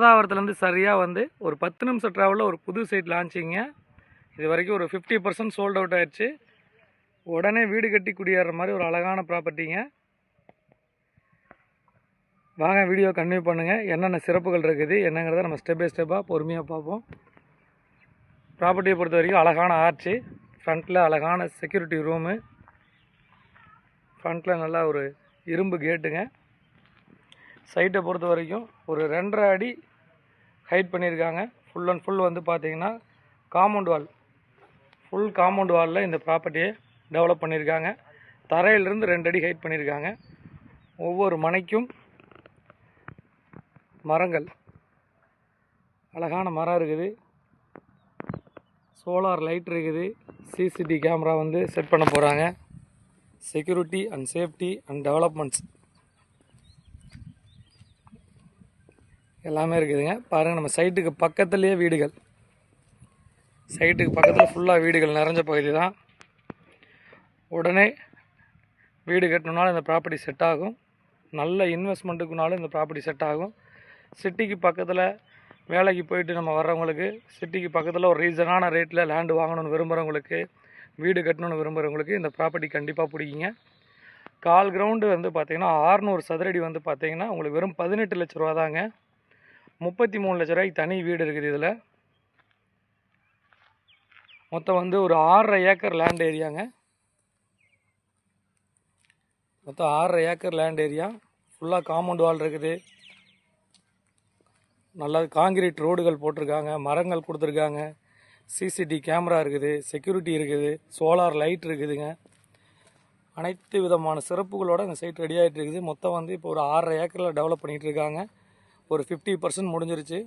மாதாவரத்துலேருந்து சரியாக வந்து ஒரு 10 நிமிஷம் ட்ராவலில் ஒரு புது சைட் லான்ச்சிங்க. இது வரைக்கும் ஒரு 50% சோல்ட் அவுட் ஆயிடுச்சு. உடனே வீடு கட்டி குடியேற மாதிரி ஒரு அழகான ப்ராப்பர்ட்டிங்க. வாங்க வீடியோ கன்டினியூ பண்ணுங்கள். என்னென்ன சிறப்புகள் இருக்குது என்னங்கிறத நம்ம ஸ்டெப் பை ஸ்டெப்பாக பொறுமையாக பார்ப்போம். ப்ராப்பர்ட்டியை பொறுத்த வரைக்கும் அழகான ஆர்ச்சு, ஃப்ரண்ட்டில் அழகான செக்யூரிட்டி ரூமு, ஃப்ரண்ட்டில் நல்லா ஒரு இரும்பு கேட்டுங்க. சைட்டை பொறுத்த வரைக்கும் ஒரு 2.5 அடி ஹைட் பண்ணியிருக்காங்க. ஃபுல் அண்ட் ஃபுல் வந்து பார்த்திங்கன்னா காம்பவுண்ட் வால், ஃபுல் காம்பவுண்ட் வாலில் இந்த ப்ராப்பர்ட்டியை டெவலப் பண்ணியிருக்காங்க. தரையிலிருந்து 2 அடி ஹைட் பண்ணியிருக்காங்க. ஒவ்வொரு மனைக்கும் மரங்கள், அழகான மரம் இருக்குது. சோலார் லைட் இருக்குது. சிசிடிவி கேமரா வந்து செட் பண்ண போகிறாங்க. Security and safety and developments எல்லாமே இருக்குதுங்க. பாருங்கள், நம்ம சைட்டுக்கு பக்கத்துலேயே வீடுகள், சைட்டுக்கு பக்கத்தில் ஃபுல்லாக வீடுகள் நிறைஞ்ச பகுதி தான். உடனே வீடு கட்டணுனாலும் இந்த ப்ராப்பர்ட்டி செட் ஆகும். நல்ல இன்வெஸ்ட்மெண்ட்டுக்குனாலும் இந்த ப்ராப்பர்ட்டி செட் ஆகும். சிட்டிக்கு பக்கத்தில் வேலைக்கு போயிட்டு நம்ம வர்றவங்களுக்கு, சிட்டிக்கு பக்கத்தில் ஒரு ரீசனான ரேட்டில் லேண்டு வாங்கணும்னு விரும்புகிறவங்களுக்கு, வீடு கட்டணும்னு விரும்புகிறவங்களுக்கு இந்த ப்ராப்பர்ட்டி கண்டிப்பாக பிடிக்குங்க. கால் கிரவுண்டு வந்து பார்த்திங்கன்னா 600 சதுரடி வந்து பார்த்திங்கன்னா உங்களுக்கு வெறும் 18 லட்ச ரூபா தாங்க. 33 லட்ச ரூபாய்க்கு தனி வீடு இருக்குது. இதில் மொத்தம் வந்து ஒரு 6.5 ஏக்கர் லேண்ட் ஏரியாங்க. மொத்தம் 6.5 ஏக்கர் லேண்ட் ஏரியா. ஃபுல்லாக காம்பவுண்ட் வால் இருக்குது. நல்லா காங்கிரீட் ரோடுகள் போட்டிருக்காங்க, மரங்கள் கொடுத்துருக்காங்க, சிசிடிவி கேமரா இருக்குது, செக்யூரிட்டி இருக்குது, சோலார் லைட் இருக்குதுங்க. அனைத்து விதமான சிறப்புகளோடு இந்த சைட் ரெடி ஆகிட்டு இருக்குது. மொத்தம் வந்து இப்போ ஒரு 6.5 ஏக்கரில் டெவலப் பண்ணிகிட்டு இருக்காங்க. ஒரு 50% முடிஞ்சிருச்சு.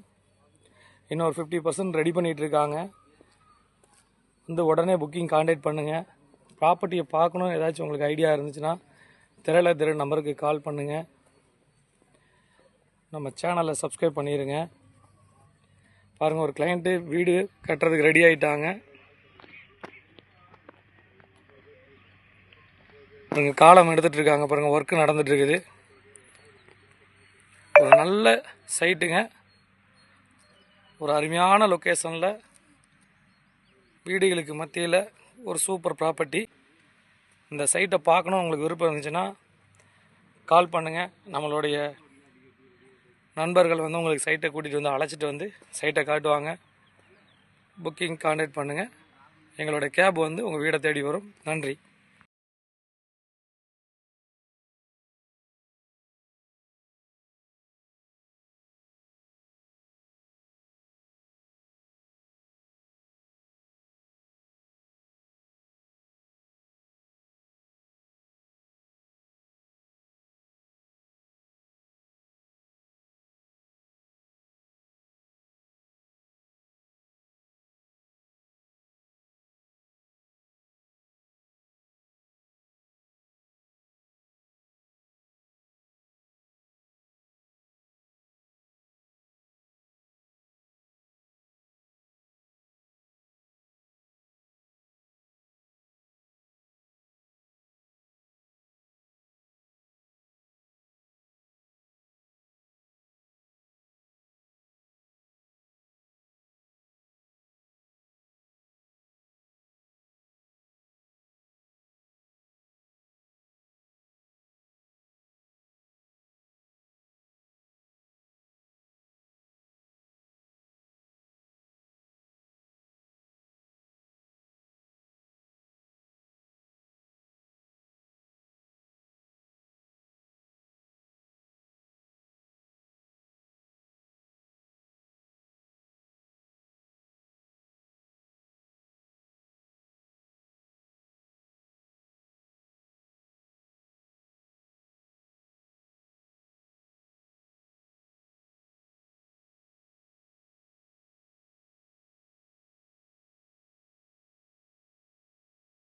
இன்னொரு 50% ரெடி பண்ணிகிட்டு இருக்காங்க. வந்து உடனே புக்கிங் கான்டாக்ட் பண்ணுங்கள். ப்ராப்பர்ட்டியை பார்க்கணும் ஏதாச்சும் உங்களுக்கு ஐடியா இருந்துச்சுன்னா திரையில நம்பருக்கு கால் பண்ணுங்கள். நம்ம சேனலை சப்ஸ்கிரைப் பண்ணிடுங்க. பாருங்கள், ஒரு கிளைண்ட்டு வீடு கட்டுறதுக்கு ரெடி ஆகிட்டாங்க. பாருங்கள், காலம் எடுத்துகிட்ருக்காங்க. பாருங்கள், ஒர்க்கு நடந்துகிட்ருக்குது. ஒரு நல்ல சைட்டுங்க. ஒரு அருமையான லொக்கேஷனில் வீடுகளுக்கு மத்தியில் ஒரு சூப்பர் ப்ராப்பர்ட்டி. இந்த சைட்டை பார்க்கணும் உங்களுக்கு விருப்பம் இருந்துச்சுன்னா கால் பண்ணுங்கள். நம்மளுடைய நண்பர்கள் வந்து உங்களுக்கு சைட்டை கூட்டிகிட்டு வந்து அழைச்சிட்டு வந்து சைட்டை காட்டுவாங்க. புக்கிங் கான்டாக்ட் பண்ணுங்கள். எங்களோட கேப் வந்து உங்கள் வீடை தேடி வரும். நன்றி.